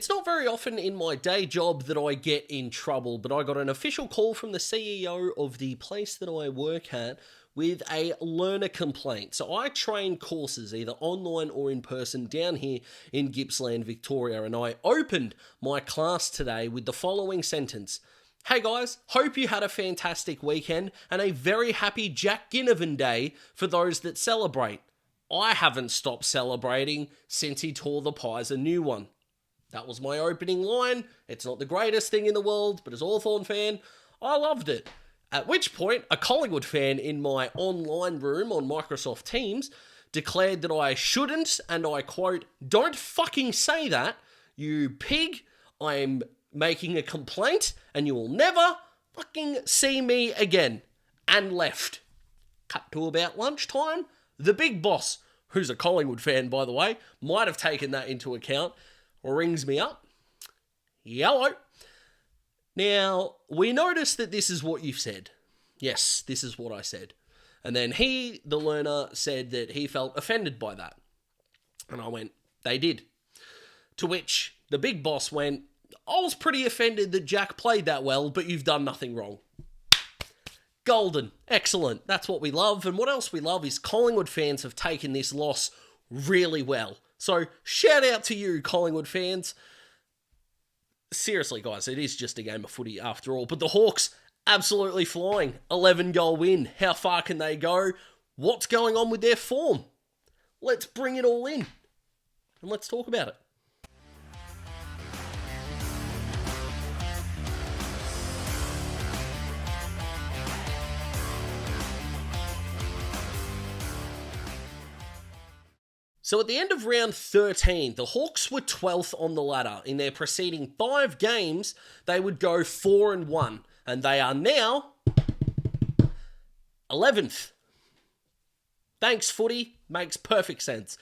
It's not very often in my day job that I get in trouble, but I got an official call from the CEO of the place that I work at with a learner complaint. So I train courses, either online or in person, down here in Gippsland, Victoria, and I opened my class today with the following sentence. Hey guys, hope you had a fantastic weekend and a very happy Jack Ginnivan Day for those that celebrate. I haven't stopped celebrating since he tore the pies a new one. That was my opening line. It's not the greatest thing in the world, but as a Hawthorn fan, I loved it. At which point, a Collingwood fan in my online room on Microsoft Teams declared that I shouldn't, and I quote, "Don't fucking say that, you pig. I'm making a complaint, and you will never fucking see me again." And left. Cut to about lunchtime. The big boss, who's a Collingwood fan, by the way, might have taken that into account, rings me up. Hello. Now, we noticed that this is what you've said. Yes, this is what I said. And then he, the learner, said that he felt offended by that. And I went, they did. To which the big boss went, I was pretty offended that Jack played that well, but you've done nothing wrong. Golden. Excellent. That's what we love. And what else we love is Collingwood fans have taken this loss really well. So, shout out to you, Collingwood fans. Seriously, guys, it is just a game of footy after all. But the Hawks, absolutely flying. 11-goal win. How far can they go? What's going on with their form? Let's bring it all in. And let's talk about it. So at the end of round 13, the Hawks were 12th on the ladder. In their preceding 5 games, they would go 4-1, and they are now 11th. Thanks, footy. Makes perfect sense.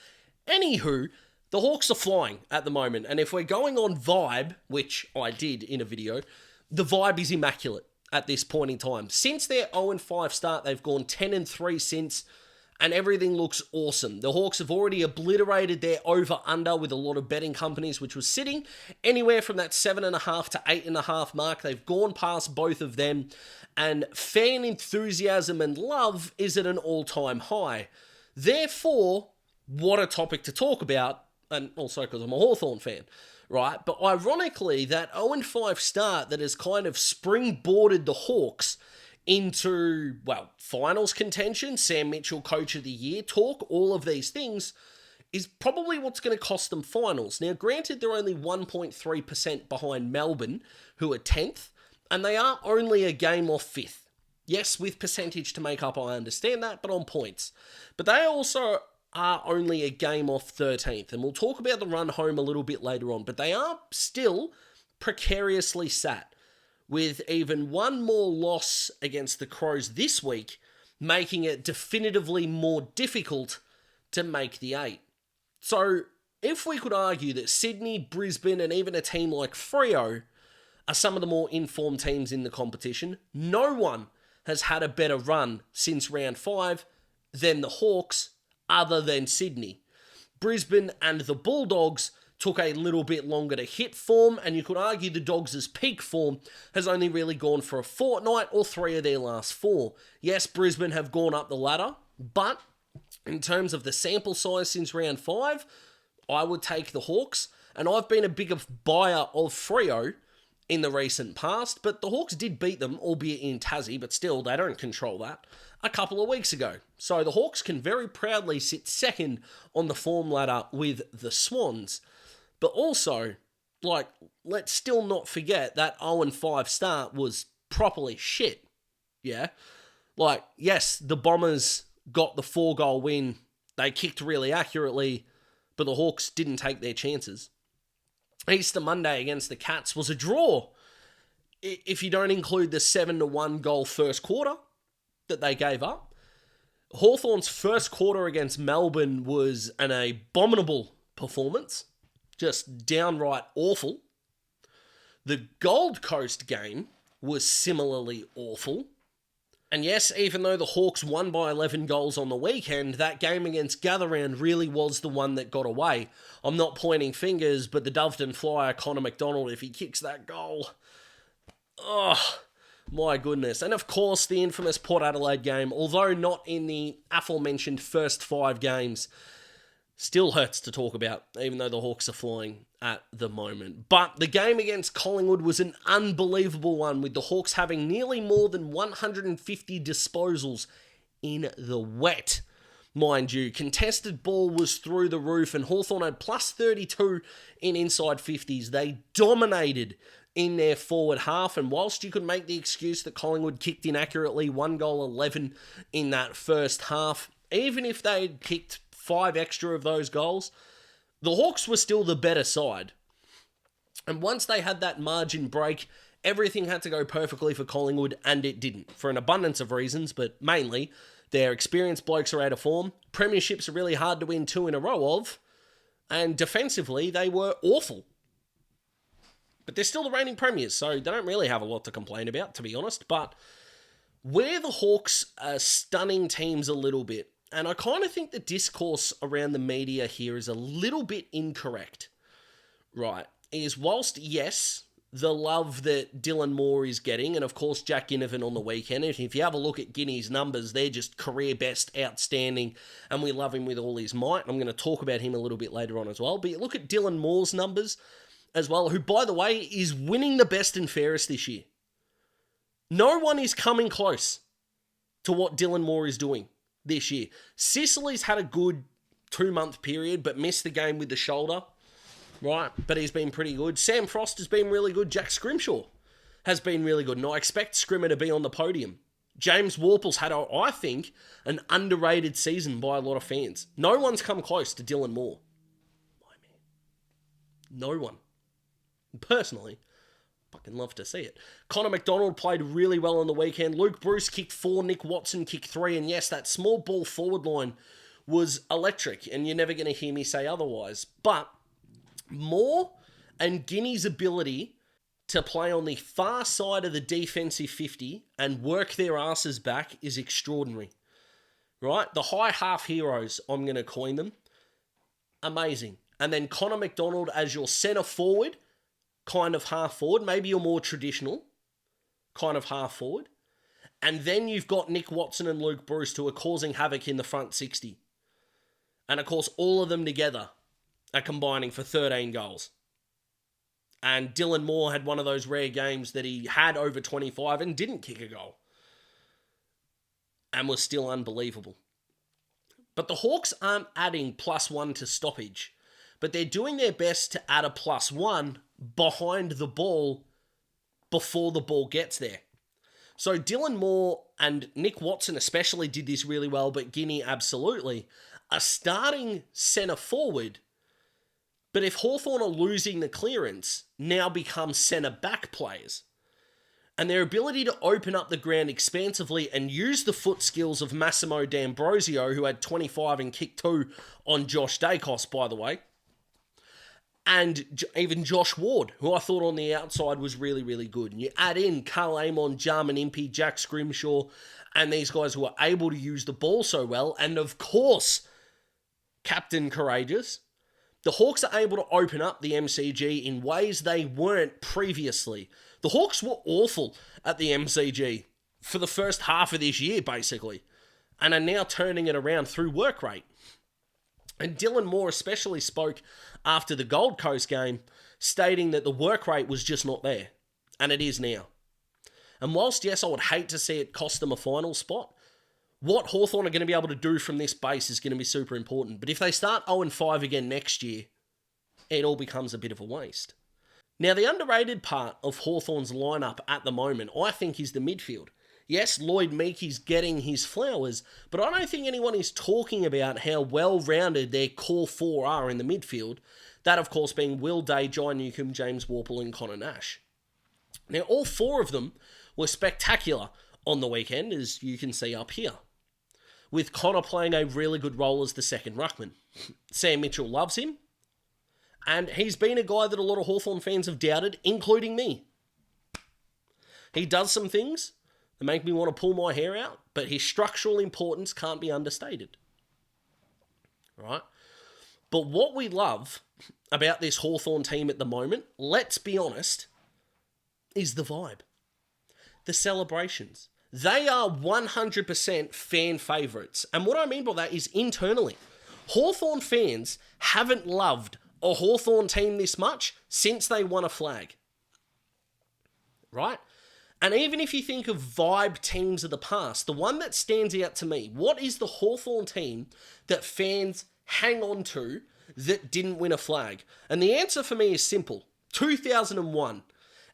Anywho, the Hawks are flying at the moment, and if we're going on vibe, which I did in a video, the vibe is immaculate at this point in time. Since their 0-5 start, they've gone 10-3 since, and everything looks awesome. The Hawks have already obliterated their over-under with a lot of betting companies, which was sitting anywhere from that 7.5 to 8.5 mark. They've gone past both of them, and fan enthusiasm and love is at an all-time high. Therefore, what a topic to talk about, and also because I'm a Hawthorn fan, right? But ironically, that 0-5 start that has kind of springboarded the Hawks into, well, finals contention, Sam Mitchell Coach of the Year talk, all of these things, is probably what's going to cost them finals. Now, granted, they're only 1.3% behind Melbourne, who are 10th, and they are only a game off 5th. Yes, with percentage to make up, I understand that, but on points. But they also are only a game off 13th, and we'll talk about the run home a little bit later on, but they are still precariously sat, with even one more loss against the Crows this week, making it definitively more difficult to make the 8. So, if we could argue that Sydney, Brisbane, and even a team like Freo are some of the more informed teams in the competition, no one has had a better run since round 5 than the Hawks, other than Sydney. Brisbane and the Bulldogs took a little bit longer to hit form, and you could argue the Dogs' peak form has only really gone for a fortnight or 3 of their last 4. Yes, Brisbane have gone up the ladder, but in terms of the sample size since round 5, I would take the Hawks, and I've been a bigger buyer of Freo in the recent past, but the Hawks did beat them, albeit in Tassie, but still, they don't control that, a couple of weeks ago. So the Hawks can very proudly sit second on the form ladder with the Swans. But also, let's still not forget that 0-5 start was properly shit. Yeah? Yes, the Bombers got the 4-goal win. They kicked really accurately, but the Hawks didn't take their chances. Easter Monday against the Cats was a draw, if you don't include the 7-1 goal first quarter that they gave up. Hawthorn's first quarter against Melbourne was an abominable performance. Just downright awful. The Gold Coast game was similarly awful. And yes, even though the Hawks won by 11 goals on the weekend, that game against Gatherround really was the one that got away. I'm not pointing fingers, but the Doveton flyer, Connor McDonald, if he kicks that goal, oh, my goodness. And of course, the infamous Port Adelaide game, although not in the aforementioned first 5 games, still hurts to talk about, even though the Hawks are flying at the moment. But the game against Collingwood was an unbelievable one, with the Hawks having nearly more than 150 disposals in the wet. Mind you, contested ball was through the roof, and Hawthorn had plus 32 in inside 50s. They dominated in their forward half, and whilst you could make the excuse that Collingwood kicked inaccurately, 1 goal 11 in that first half, even if they had kicked 5 extra of those goals, the Hawks were still the better side. And once they had that margin break, everything had to go perfectly for Collingwood, and it didn't, for an abundance of reasons, but mainly their experienced blokes are out of form, premierships are really hard to win 2 in a row of, and defensively they were awful. But they're still the reigning premiers, so they don't really have a lot to complain about, to be honest. But where the Hawks are stunning teams a little bit, and I kind of think the discourse around the media here is a little bit incorrect, right, is whilst, yes, the love that Dylan Moore is getting, and of course Jack Ginnivan on the weekend, and if you have a look at Guinea's numbers, they're just career best, outstanding, and we love him with all his might. I'm going to talk about him a little bit later on as well, but you look at Dylan Moore's numbers as well, who, by the way, is winning the best and fairest this year. No one is coming close to what Dylan Moore is doing this year. Sicily's had a good 2-month period, but missed the game with the shoulder, right? But he's been pretty good. Sam Frost has been really good. Jack Scrimshaw has been really good, and I expect Scrimmer to be on the podium. James Warple's had, I think, an underrated season by a lot of fans. No one's come close to Dylan Moore. My man. No one. Personally, fucking love to see it. Connor McDonald played really well on the weekend. Luke Bruce kicked 4, Nick Watson kicked 3, and yes, that small ball forward line was electric, and you're never going to hear me say otherwise. But Moore and Guinea's ability to play on the far side of the defensive 50 and work their asses back is extraordinary, right? The high half heroes, I'm going to coin them. Amazing. And then Connor McDonald as your centre forward, kind of half forward, maybe your more traditional kind of half forward. And then you've got Nick Watson and Luke Bruce who are causing havoc in the front 60. And of course, all of them together are combining for 13 goals. And Dylan Moore had one of those rare games that he had over 25 and didn't kick a goal. And was still unbelievable. But the Hawks aren't adding +1 to stoppage, but they're doing their best to add a +1 behind the ball before the ball gets there. So Dylan Moore and Nick Watson especially did this really well, but Guinea absolutely. A starting centre forward, but if Hawthorn are losing the clearance, now become centre back players. And their ability to open up the ground expansively and use the foot skills of Massimo D'Ambrosio, who had 25 and kicked 2 on Josh Dacos, by the way, and even Josh Ward, who I thought on the outside was really, really good. And you add in Carl Amon, Jarman Impey, Jack Scrimshaw, and these guys who are able to use the ball so well. And of course, Captain Courageous. The Hawks are able to open up the MCG in ways they weren't previously. The Hawks were awful at the MCG for the first half of this year, basically, and are now turning it around through work rate. And Dylan Moore especially spoke after the Gold Coast game, stating that the work rate was just not there. And it is now. And whilst, yes, I would hate to see it cost them a final spot, what Hawthorn are going to be able to do from this base is going to be super important. But if they start 0-5 again next year, it all becomes a bit of a waste. Now, the underrated part of Hawthorn's lineup at the moment, I think, is the midfield. Yes, Lloyd Meekie's getting his flowers, but I don't think anyone is talking about how well-rounded their core 4 are in the midfield. That, of course, being Will Day, Jai Newcombe, James Worpel and Connor Nash. Now, all 4 of them were spectacular on the weekend, as you can see up here, with Connor playing a really good role as the second ruckman. Sam Mitchell loves him, and he's been a guy that a lot of Hawthorn fans have doubted, including me. He does some things, that make me want to pull my hair out, but his structural importance can't be understated. Right? But what we love about this Hawthorn team at the moment, let's be honest, is the vibe. The celebrations. They are 100% fan favourites. And what I mean by that is internally. Hawthorn fans haven't loved a Hawthorn team this much since they won a flag. Right? And even if you think of vibe teams of the past, the one that stands out to me, what is the Hawthorn team that fans hang on to that didn't win a flag? And the answer for me is simple. 2001.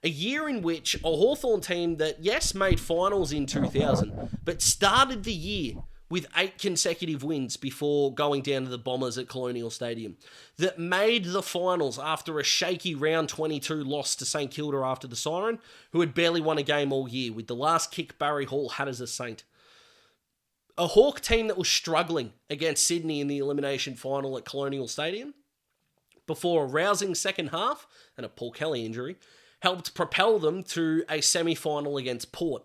A year in which a Hawthorn team that, yes, made finals in 2000, but started the year with 8 consecutive wins before going down to the Bombers at Colonial Stadium, that made the finals after a shaky round 22 loss to St Kilda after the siren, who had barely won a game all year, with the last kick Barry Hall had as a Saint. A Hawk team that was struggling against Sydney in the elimination final at Colonial Stadium, before a rousing second half and a Paul Kelly injury, helped propel them to a semi-final against Port,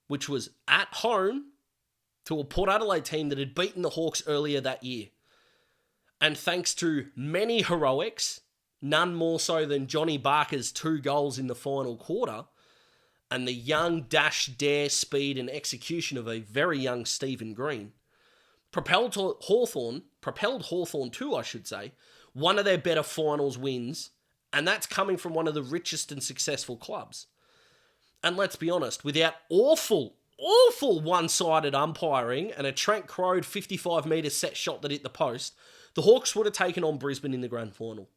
which was at home to a Port Adelaide team that had beaten the Hawks earlier that year. And thanks to many heroics, none more so than Johnny Barker's 2 goals in the final quarter, and the young dash, dare, speed and execution of a very young Stephen Green, propelled Hawthorn to, I should say, one of their better finals wins. And that's coming from one of the richest and successful clubs. And let's be honest, without awful one-sided umpiring and a Trent Crowd 55-metre set shot that hit the post, the Hawks would have taken on Brisbane in the grand final.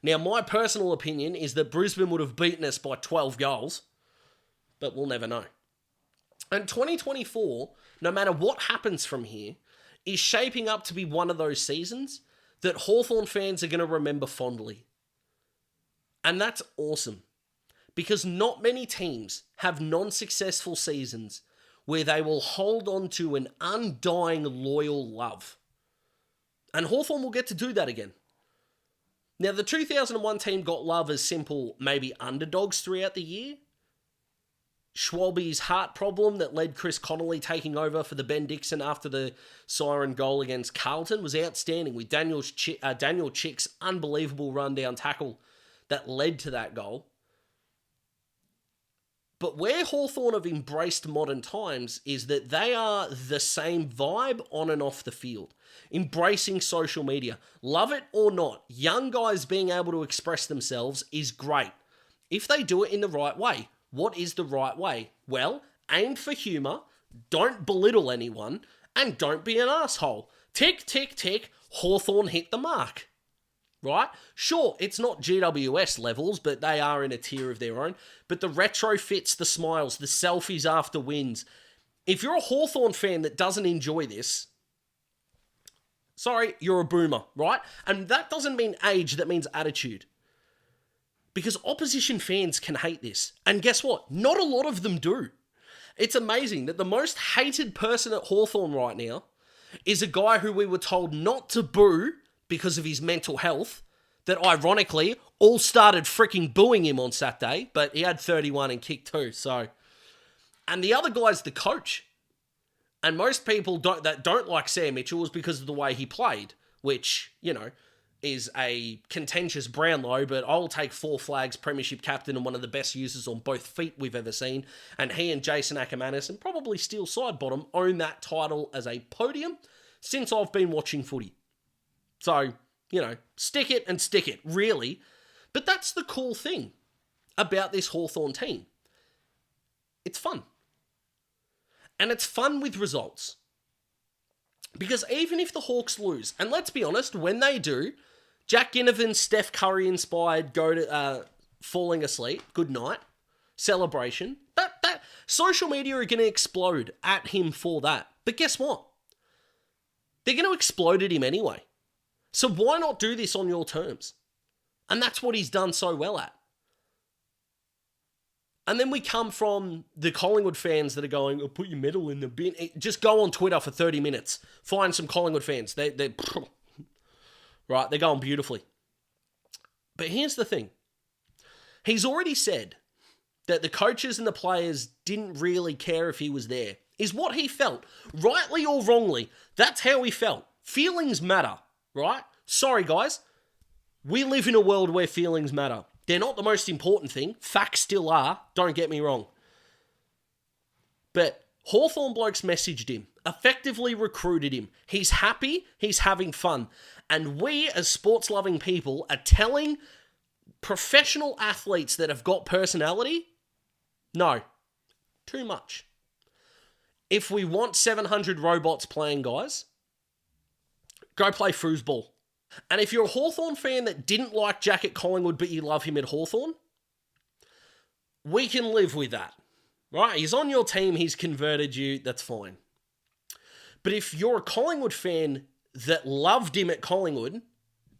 Now, my personal opinion is that Brisbane would have beaten us by 12 goals, but we'll never know. And 2024, no matter what happens from here, is shaping up to be one of those seasons that Hawthorn fans are going to remember fondly. And that's awesome, because not many teams have non-successful seasons where they will hold on to an undying loyal love. And Hawthorn will get to do that again. Now, the 2001 team got love as simple, maybe underdogs throughout the year. Schwalbe's heart problem that led Chris Connolly taking over for the Ben Dixon after the siren goal against Carlton was outstanding, with Daniel Chick's unbelievable rundown tackle that led to that goal. But where Hawthorn have embraced modern times is that they are the same vibe on and off the field. Embracing social media. Love it or not, young guys being able to express themselves is great. If they do it in the right way. What is the right way? Well, aim for humour, don't belittle anyone, and don't be an asshole. Tick, tick, tick, Hawthorn hit the mark. Right? Sure, it's not GWS levels, but they are in a tier of their own. But the retrofits, the smiles, the selfies after wins. If you're a Hawthorn fan that doesn't enjoy this, sorry, you're a boomer, right? And that doesn't mean age, that means attitude. Because opposition fans can hate this. And guess what? Not a lot of them do. It's amazing that the most hated person at Hawthorn right now is a guy who we were told not to boo because of his mental health, that ironically all started freaking booing him on Saturday, but he had 31 and kicked 2, so. And the other guy's the coach. And most people that don't like Sam Mitchell is because of the way he played, which, you know, is a contentious Brownlow, but I'll take 4 flags, premiership captain, and one of the best users on both feet we've ever seen. And he and Jason Ackermanis, and probably Steel Sidebottom, own that title as a podium since I've been watching footy. So, you know, stick it, really. But that's the cool thing about this Hawthorn team. It's fun. And it's fun with results. Because even if the Hawks lose, and let's be honest, when they do, Jack Ginnivan's Steph Curry inspired go to falling asleep, good night, celebration, that social media are going to explode at him for that. But guess what? They're going to explode at him anyway. So why not do this on your terms? And that's what he's done so well at. And then we come from the Collingwood fans that are going, oh, put your medal in the bin. Just go on Twitter for 30 minutes. Find some Collingwood fans. They're right, they're going beautifully. But here's the thing. He's already said that the coaches and the players didn't really care if he was there, is what he felt. Rightly or wrongly, that's how he felt. Feelings matter, right? Sorry, guys. We live in a world where feelings matter. They're not the most important thing. Facts still are, don't get me wrong. But Hawthorn blokes messaged him, effectively recruited him. He's happy, he's having fun. And we, as sports-loving people, are telling professional athletes that have got personality, no, too much. If we want 700 robots playing, guys, go play foosball. And if you're a Hawthorn fan that didn't like Jack at Collingwood but you love him at Hawthorn, we can live with that. Right? He's on your team, he's converted you, that's fine. But if you're a Collingwood fan that loved him at Collingwood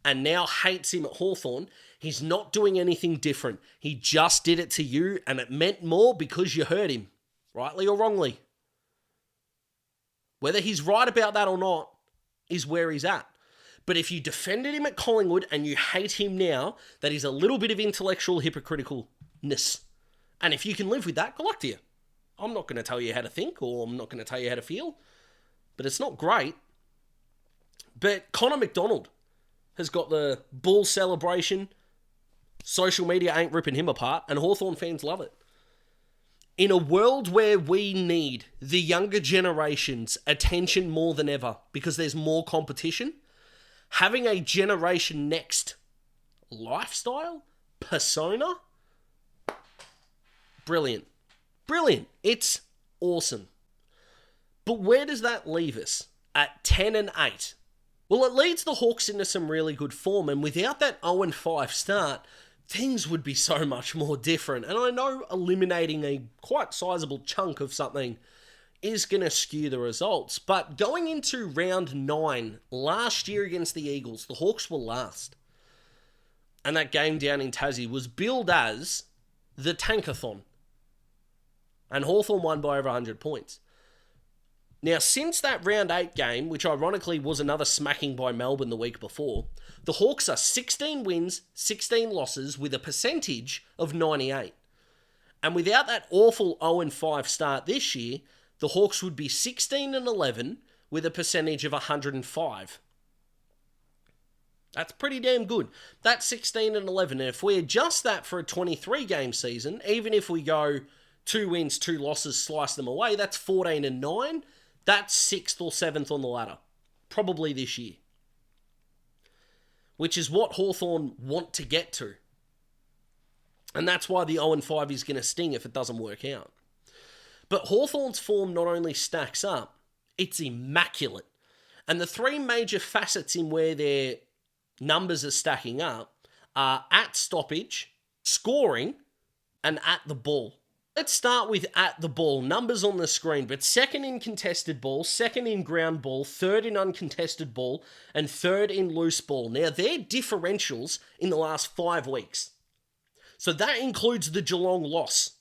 and now hates him at Hawthorn, he's not doing anything different. He just did it to you and it meant more because you hurt him, rightly or wrongly. Whether he's right about that or not is where he's at. But if you defended him at Collingwood and you hate him now, that is a little bit of intellectual hypocriticalness. And if you can live with that, good luck to you. I'm not going to tell you how to think or I'm not going to tell you how to feel. But it's not great. But Connor McDonald has got the bull celebration. Social media ain't ripping him apart and Hawthorn fans love it. In a world where we need the younger generation's attention more than ever because there's more competition, having a generation next lifestyle, persona, brilliant. Brilliant. It's awesome. But where does that leave us? At 10-8. Well, it leads the Hawks into some really good form, and without that 0-5 start, things would be so much more different. And I know eliminating a quite sizable chunk of something is going to skew the results. But going into round 9, last year against the Eagles, the Hawks were last. And that game down in Tassie was billed as the Tankathon. And Hawthorn won by over 100 points. Now, since that round 8 game, which ironically was another smacking by Melbourne the week before, the Hawks are 16 wins, 16 losses with a percentage of 98. And without that awful 0-5 start this year, the Hawks would be 16-11 with a percentage of 105. That's pretty damn good. That's 16-11. And if we adjust that for a 23-game season, even if we go 2 wins, 2 losses, slice them away, that's 14-9. That's 6th or 7th on the ladder. Probably this year. Which is what Hawthorn want to get to. And that's why the 0-5 is going to sting if it doesn't work out. But Hawthorn's form not only stacks up, it's immaculate. And the 3 major facets in where their numbers are stacking up are at stoppage, scoring, and at the ball. Let's start with at the ball. Numbers on the screen, but 2nd in contested ball, 2nd in ground ball, 3rd in uncontested ball, and 3rd in loose ball. Now, they're differentials in the last 5 weeks. So that includes the Geelong loss,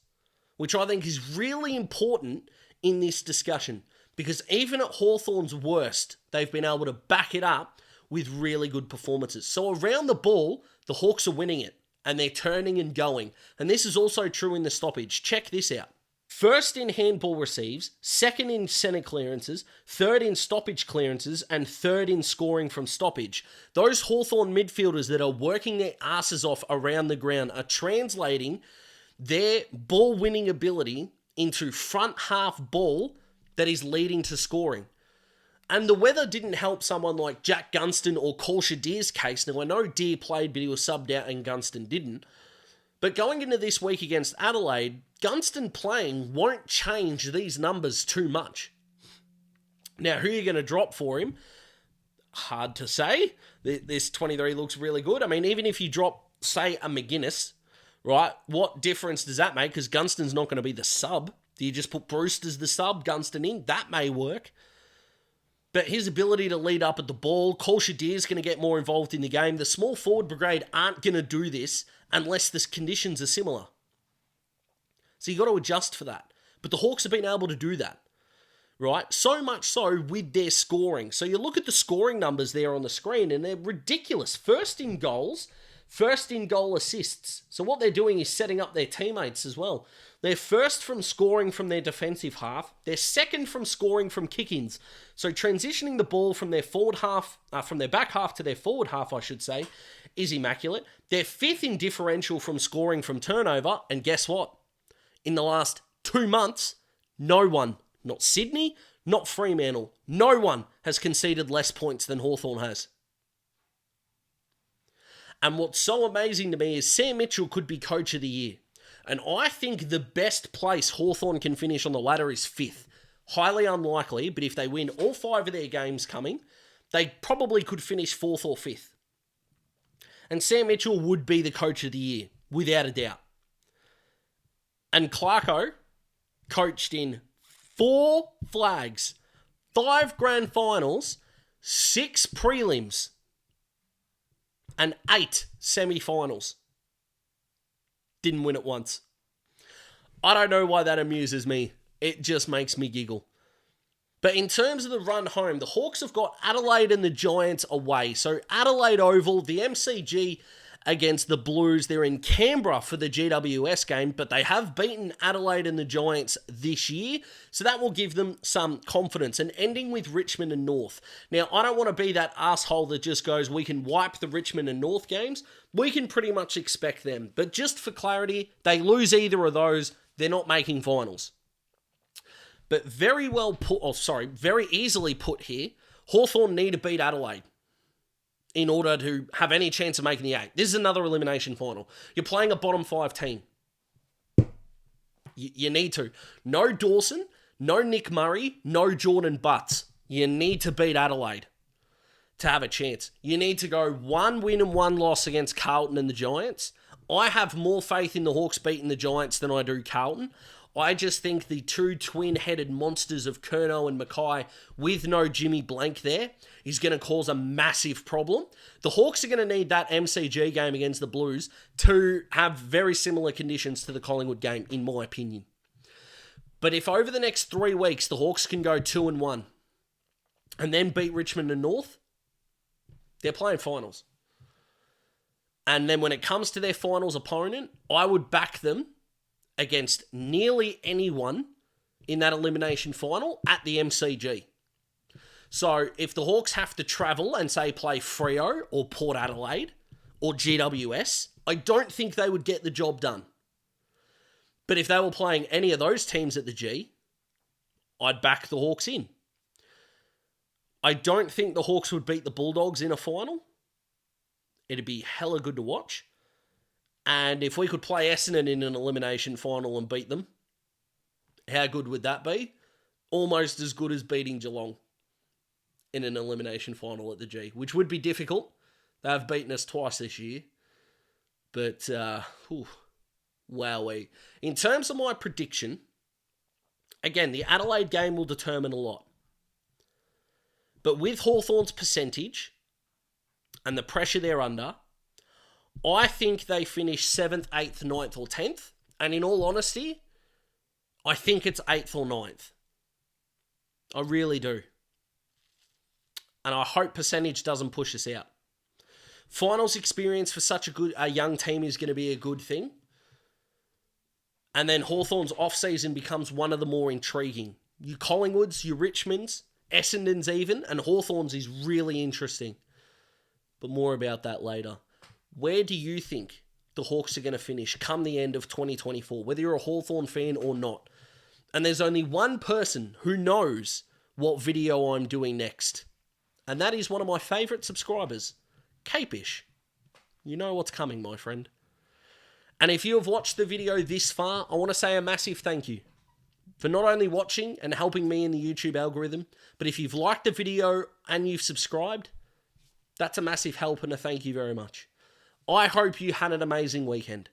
which I think is really important in this discussion. Because even at Hawthorn's worst, they've been able to back it up with really good performances. So around the ball, the Hawks are winning it. And they're turning and going. And this is also true in the stoppage. Check this out. 1st in handball receives, 2nd in centre clearances, 3rd in stoppage clearances, and 3rd in scoring from stoppage. Those Hawthorn midfielders that are working their asses off around the ground are translating their ball-winning ability into front half ball that is leading to scoring. And the weather didn't help someone like Jack Gunston or Colsha Deer's case. Now, I know Deer played, but he was subbed out and Gunston didn't. But going into this week against Adelaide, Gunston playing won't change these numbers too much. Now, who are you going to drop for him? Hard to say. This 23 looks really good. I mean, even if you drop, say, a McGuinness, right, what difference does that make? Because Gunston's not going to be the sub. Do you just put Bruce as the sub, Gunston in? That may work. But his ability to lead up at the ball, Colsha Deer's going to get more involved in the game. The small forward brigade aren't going to do this unless the conditions are similar. So you got to adjust for that. But the Hawks have been able to do that, right? So much so with their scoring. So you look at the scoring numbers there on the screen and they're ridiculous. 1st in goals, first in goal assists. So what they're doing is setting up their teammates as well. They're first from scoring from their defensive half. They're second from scoring from kick-ins. So transitioning the ball from their forward half, from their back half to their forward half, I should say, is immaculate. They're fifth in differential from scoring from turnover. And guess what? In the last 2 months, no one, not Sydney, not Fremantle, no one has conceded less points than Hawthorn has. And what's so amazing to me is Sam Mitchell could be Coach of the Year. And I think the best place Hawthorn can finish on the ladder is 5th. Highly unlikely, but if they win all 5 of their games coming, they probably could finish 4th or 5th. And Sam Mitchell would be the Coach of the Year, without a doubt. And Clarko coached in 4 flags, 5 grand finals, 6 prelims, and 8 semi-finals. Didn't win it once. I don't know why that amuses me. It just makes me giggle. But in terms of the run home, the Hawks have got Adelaide and the Giants away. So Adelaide Oval, the MCG against the Blues. They're in Canberra for the GWS game, but they have beaten Adelaide and the Giants this year, so that will give them some confidence. And ending with Richmond and North. Now, I don't want to be that asshole that just goes, we can wipe the Richmond and North games. We can pretty much expect them. But just for clarity, they lose either of those, they're not making finals. But very easily put here, Hawthorn need to beat Adelaide in order to have any chance of making the 8. This is another elimination final. You're playing a bottom 5 team. You need to. No Dawson, no Nick Murray, no Jordan Butts. You need to beat Adelaide to have a chance. You need to go 1 win and 1 loss against Carlton and the Giants. I have more faith in the Hawks beating the Giants than I do Carlton. I just think the 2 twin-headed monsters of Curnow and Mackay with no Jimmy Blank there is going to cause a massive problem. The Hawks are going to need that MCG game against the Blues to have very similar conditions to the Collingwood game, in my opinion. But if over the next 3 weeks the Hawks can go 2-1 and then beat Richmond and North, they're playing finals. And then when it comes to their finals opponent, I would back them against nearly anyone in that elimination final at the MCG. So if the Hawks have to travel and say play Freo or Port Adelaide or GWS, I don't think they would get the job done. But if they were playing any of those teams at the G, I'd back the Hawks in. I don't think the Hawks would beat the Bulldogs in a final. It'd be hella good to watch. And if we could play Essendon in an elimination final and beat them, how good would that be? Almost as good as beating Geelong in an elimination final at the G, which would be difficult. They have beaten us twice this year. But, wowee. In terms of my prediction, again, the Adelaide game will determine a lot. But with Hawthorn's percentage and the pressure they're under, I think they finish 7th, 8th, 9th or 10th. And in all honesty, I think it's 8th or 9th. I really do. And I hope percentage doesn't push us out. Finals experience for such a young team is going to be a good thing. And then Hawthorn's off-season becomes one of the more intriguing. Your Collingwoods, your Richmonds, Essendon's even, and Hawthorn's is really interesting. But more about that later. Where do you think the Hawks are going to finish come the end of 2024, whether you're a Hawthorn fan or not? And there's only one person who knows what video I'm doing next. And that is one of my favourite subscribers, Capish. You know what's coming, my friend. And if you have watched the video this far, I want to say a massive thank you for not only watching and helping me in the YouTube algorithm, but if you've liked the video and you've subscribed, that's a massive help and a thank you very much. I hope you had an amazing weekend.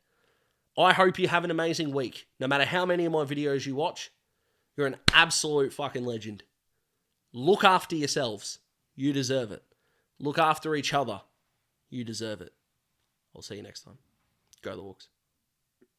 I hope you have an amazing week. No matter how many of my videos you watch, you're an absolute fucking legend. Look after yourselves. You deserve it. Look after each other. You deserve it. I'll see you next time. Go the Hawks.